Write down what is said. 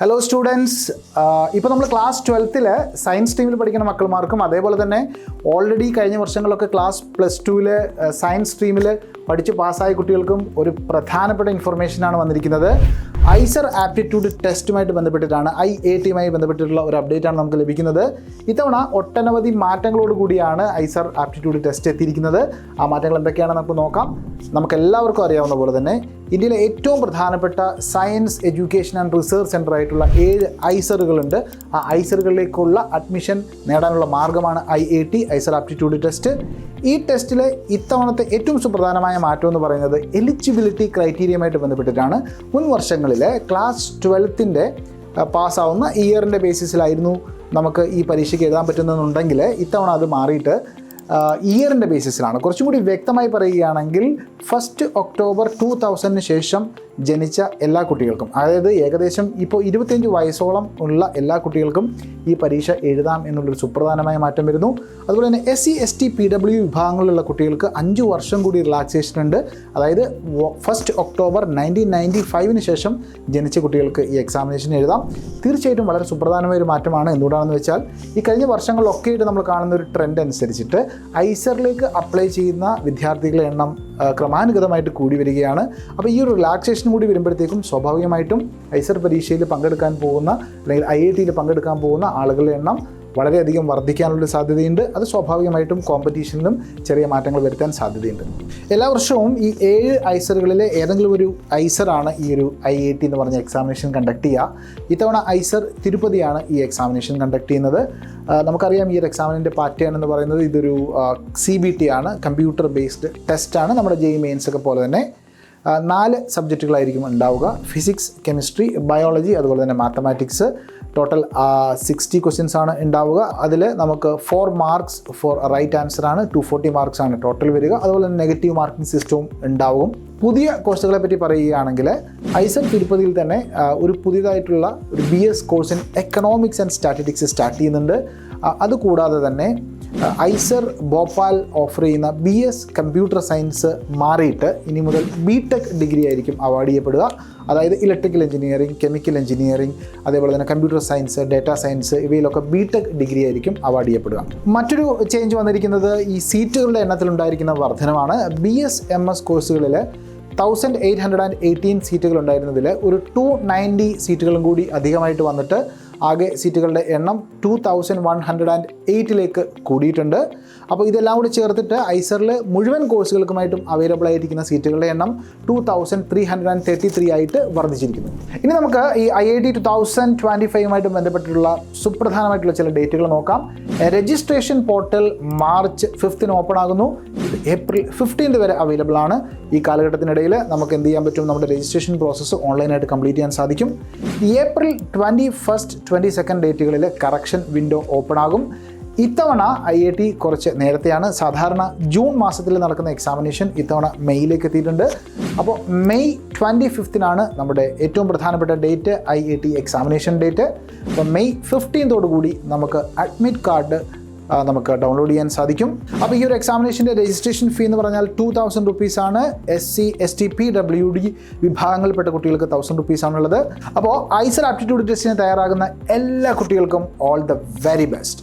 Hello students, ഇപ്പോൾ നമ്മൾ class 12ൽ science സ്ട്രീമിൽ പഠിക്കുന്ന മക്കൾമാർക്കും അതേപോലെ തന്നെ ഓൾറെഡി കഴിഞ്ഞ വർഷങ്ങളൊക്കെ ക്ലാസ് +2 സയൻസ് സ്ട്രീമിൽ പഠിച്ച് പാസ്സായ കുട്ടികൾക്കും ഒരു പ്രധാനപ്പെട്ട ഇൻഫർമേഷനാണ് വന്നിരിക്കുന്നത്. ഐസർ ആപ്റ്റിറ്റ്യൂഡ് ടെസ്റ്റുമായിട്ട് ബന്ധപ്പെട്ടിട്ടാണ്, IATയുമായി ബന്ധപ്പെട്ടിട്ടുള്ള ഒരു അപ്ഡേറ്റാണ് നമുക്ക് ലഭിക്കുന്നത്. ഇത്തവണ ഒട്ടനവധി മാറ്റങ്ങളോട് കൂടിയാണ് ഐസർ ആപ്റ്റിറ്റ്യൂഡ് ടെസ്റ്റ് എത്തിയിരിക്കുന്നത്. ആ മാറ്റങ്ങൾ എന്തൊക്കെയാണെന്ന് നമുക്ക് നോക്കാം. നമുക്കെല്ലാവർക്കും അറിയാവുന്ന പോലെ തന്നെ ഇന്ത്യയിലെ ഏറ്റവും പ്രധാനപ്പെട്ട science education and research centre ആയിട്ടുള്ള 7 ഐസറുകളുണ്ട്. ആ ഐസറുകളിലേക്കുള്ള അഡ്മിഷൻ നേടാനുള്ള മാർഗ്ഗമാണ് IAT, ഐസർ ആപ്റ്റിറ്റ്യൂഡ് ടെസ്റ്റ്. ഈ ടെസ്റ്റിൽ ഇത്തവണത്തെ ഏറ്റവും സുപ്രധാനമായ മാറ്റം എന്ന് പറയുന്നത് എലിജിബിലിറ്റി ക്രൈറ്റീരിയയുമായിട്ട് ബന്ധപ്പെട്ടിട്ടാണ്. മുൻ വർഷങ്ങളിൽ ക്ലാസ് 12ൻ്റെ പാസ്സാവുന്ന ഇയറിൻ്റെ ബേസിസിലായിരുന്നു നമുക്ക് ഈ പരീക്ഷയ്ക്ക് എഴുതാൻ പറ്റുന്നതെന്നുണ്ടെങ്കിൽ ഇത്തവണ അത് മാറിയിട്ട് ഇയറിൻ്റെ ബേസിസിലാണ്. കുറച്ചും കൂടി വ്യക്തമായി പറയുകയാണെങ്കിൽ 1 ഒക്ടോബർ 2000 ശേഷം ജനിച്ച എല്ലാ കുട്ടികൾക്കും, അതായത് ഏകദേശം ഇപ്പോൾ 25 വയസ്സോളം ഉള്ള എല്ലാ കുട്ടികൾക്കും ഈ പരീക്ഷ എഴുതാം എന്നുള്ളൊരു സുപ്രധാനമായ മാറ്റം വരുന്നു. അതുപോലെ തന്നെ SC ST PW വിഭാഗങ്ങളിലുള്ള കുട്ടികൾക്ക് 5 വർഷം കൂടി റിലാക്സേഷൻ ഉണ്ട്. അതായത് 1 ഒക്ടോബർ 1995 ശേഷം ജനിച്ച കുട്ടികൾക്ക് ഈ എക്സാമിനേഷൻ എഴുതാം. തീർച്ചയായിട്ടും വളരെ സുപ്രധാനമായ ഒരു മാറ്റമാണ്. എന്തുകൊണ്ടാണെന്ന് വെച്ചാൽ ഈ കഴിഞ്ഞ വർഷങ്ങളിലൊക്കെ ആയിട്ട് നമ്മൾ കാണുന്ന ഒരു ട്രെൻഡ് അനുസരിച്ചിട്ട് ഐസറിലേക്ക് അപ്ലൈ ചെയ്യുന്ന വിദ്യാർത്ഥികളുടെ എണ്ണം ക്രമാനുഗതമായിട്ട് കൂടി വരികയാണ്. അപ്പോൾ ഈ ഒരു റിലാക്സേഷൻ കൂടി വരുമ്പോഴത്തേക്കും സ്വാഭാവികമായിട്ടും ഐസർ പരീക്ഷയിൽ പങ്കെടുക്കാൻ പോകുന്ന അല്ലെങ്കിൽ IATയിൽ പങ്കെടുക്കാൻ പോകുന്ന ആളുകളുടെ എണ്ണം വളരെയധികം വർദ്ധിക്കാനുള്ള സാധ്യതയുണ്ട്. അത് സ്വാഭാവികമായിട്ടും കോമ്പറ്റീഷനിലും ചെറിയ മാറ്റങ്ങൾ വരുത്താൻ സാധ്യതയുണ്ട്. എല്ലാ വർഷവും ഈ 7 ഐസറുകളിലെ ഏതെങ്കിലും ഒരു ഐസറാണ് ഈ ഒരു IAT എന്ന് പറഞ്ഞ എക്സാമിനേഷൻ കണ്ടക്ട് ചെയ്യുക. ഇത്തവണ ഐസർ തിരുപ്പതിയാണ് ഈ എക്സാമിനേഷൻ കണ്ടക്ട് ചെയ്യുന്നത്. നമുക്കറിയാം ഈ ഒരു എക്സാമിനിൻ്റെ പാറ്റേൺ എന്ന് പറയുന്നത് ഇതൊരു CBT ആണ്, കമ്പ്യൂട്ടർ ബേസ്ഡ് ടെസ്റ്റാണ്. നമ്മുടെ JEE മെയിൻസ് ഒക്കെ പോലെ തന്നെ 4 സബ്ജക്റ്റുകളായിരിക്കും ഉണ്ടാവുക: ഫിസിക്സ്, കെമിസ്ട്രി, ബയോളജി, അതുപോലെ തന്നെ മാത്തമാറ്റിക്സ്. ടോട്ടൽ 60 ക്വസ്റ്റ്യൻസ് ആണ് ഉണ്ടാവുക. അതിൽ നമുക്ക് 4 മാർക്സ് ഫോർ റൈറ്റ് ആൻസർ ആണ്, 240 മാർക്സ് ആണ് ടോട്ടൽ വരിക. അതുപോലെ തന്നെ നെഗറ്റീവ് മാർക്കിംഗ് സിസ്റ്റവും ഉണ്ടാവും. പുതിയ കോഴ്സുകളെ പറ്റി പറയുകയാണെങ്കിൽ ഐസർ തിരുപ്പതിയിൽ തന്നെ ഒരു പുതിയതായിട്ടുള്ള ഒരു BS course in economics and statistics start ചെയ്യുന്നുണ്ട്. അതുകൂടാതെ തന്നെ ഐസർ ഭോപ്പാൽ ഓഫർ ചെയ്യുന്ന BS കമ്പ്യൂട്ടർ സയൻസ് മാറിയിട്ട് ഇനി മുതൽ BTech ഡിഗ്രി ആയിരിക്കും അവാർഡ് ചെയ്യപ്പെടുക. അതായത് ഇലക്ട്രിക്കൽ എഞ്ചിനീയറിംഗ്, കെമിക്കൽ എഞ്ചിനീയറിംഗ്, അതേപോലെ തന്നെ കമ്പ്യൂട്ടർ സയൻസ്, ഡാറ്റാ സയൻസ്, ഇവയിലൊക്കെ BTech ഡിഗ്രി ആയിരിക്കും അവാർഡ് ചെയ്യപ്പെടുക. മറ്റൊരു ചേഞ്ച് വന്നിരിക്കുന്നത് ഈ സീറ്റുകളുടെ എണ്ണത്തിലുണ്ടായിരിക്കുന്ന വർധനമാണ്. BS MS കോഴ്സുകളിൽ 1818 സീറ്റുകൾ ഉണ്ടായിരുന്നതിൽ ഒരു 290 സീറ്റുകളും കൂടി അധികമായിട്ട് വന്നിട്ട് ആകെ സീറ്റുകളുടെ എണ്ണം 2108ലേക്ക് കൂടിയിട്ടുണ്ട്. അപ്പോൾ ഇതെല്ലാം കൂടി ചേർത്തിട്ട് ഐസറിൽ മുഴുവൻ കോഴ്സുകൾക്കുമായിട്ടും അവൈലബിൾ ആയിരിക്കുന്ന സീറ്റുകളുടെ എണ്ണം 2333 ആയിട്ട് വർദ്ധിച്ചിരിക്കുന്നു. ഇനി നമുക്ക് ഈ IAT 2025 ബന്ധപ്പെട്ടിട്ടുള്ള സുപ്രധാനമായിട്ടുള്ള ചില ഡേറ്റുകൾ നോക്കാം. രജിസ്ട്രേഷൻ പോർട്ടൽ മാർച്ച് 5 ഓപ്പൺ ആകുന്നു. ഏപ്രിൽ 15 വരെ അവൈലബിൾ ആണ്. ഈ കാലഘട്ടത്തിനിടയിൽ നമുക്ക് എന്ത് ചെയ്യാൻ പറ്റും? നമ്മുടെ രജിസ്ട്രേഷൻ പ്രോസസ്സ് ഓൺലൈനായിട്ട് കംപ്ലീറ്റ് ചെയ്യാൻ സാധിക്കും. ഏപ്രിൽ 21, 22 ഡേറ്റുകളിൽ കറക്ഷൻ വിൻഡോ ഓപ്പൺ ആകും. ഇത്തവണ IAT കുറച്ച് നേരത്തെയാണ്. സാധാരണ ജൂൺ മാസത്തിൽ നടക്കുന്ന എക്സാമിനേഷൻ ഇത്തവണ മെയ്യിലേക്ക് എത്തിയിട്ടുണ്ട്. അപ്പോൾ മെയ് 25 നമ്മുടെ ഏറ്റവും പ്രധാനപ്പെട്ട ഡേറ്റ്, IAT എക്സാമിനേഷൻ ഡേറ്റ്. അപ്പോൾ മെയ് 15 കൂടി നമുക്ക് അഡ്മിറ്റ് കാർഡ് നമുക്ക് ഡൗൺലോഡ് ചെയ്യാൻ സാധിക്കും. അപ്പോൾ ഈ ഒരു എക്സാമിനേഷൻ്റെ രജിസ്ട്രേഷൻ ഫീ എന്ന് പറഞ്ഞാൽ 2000 റുപ്പീസാണ്. SC ST PWD വിഭാഗങ്ങളിൽപ്പെട്ട കുട്ടികൾക്ക് 1000 റുപ്പീസാണുള്ളത്. അപ്പോൾ ഐസർ ആപ്റ്റിറ്റ്യൂഡ് ടെസ്റ്റിന് തയ്യാറാകുന്ന എല്ലാ കുട്ടികൾക്കും ഓൾ ദ വെരി ബെസ്റ്റ്.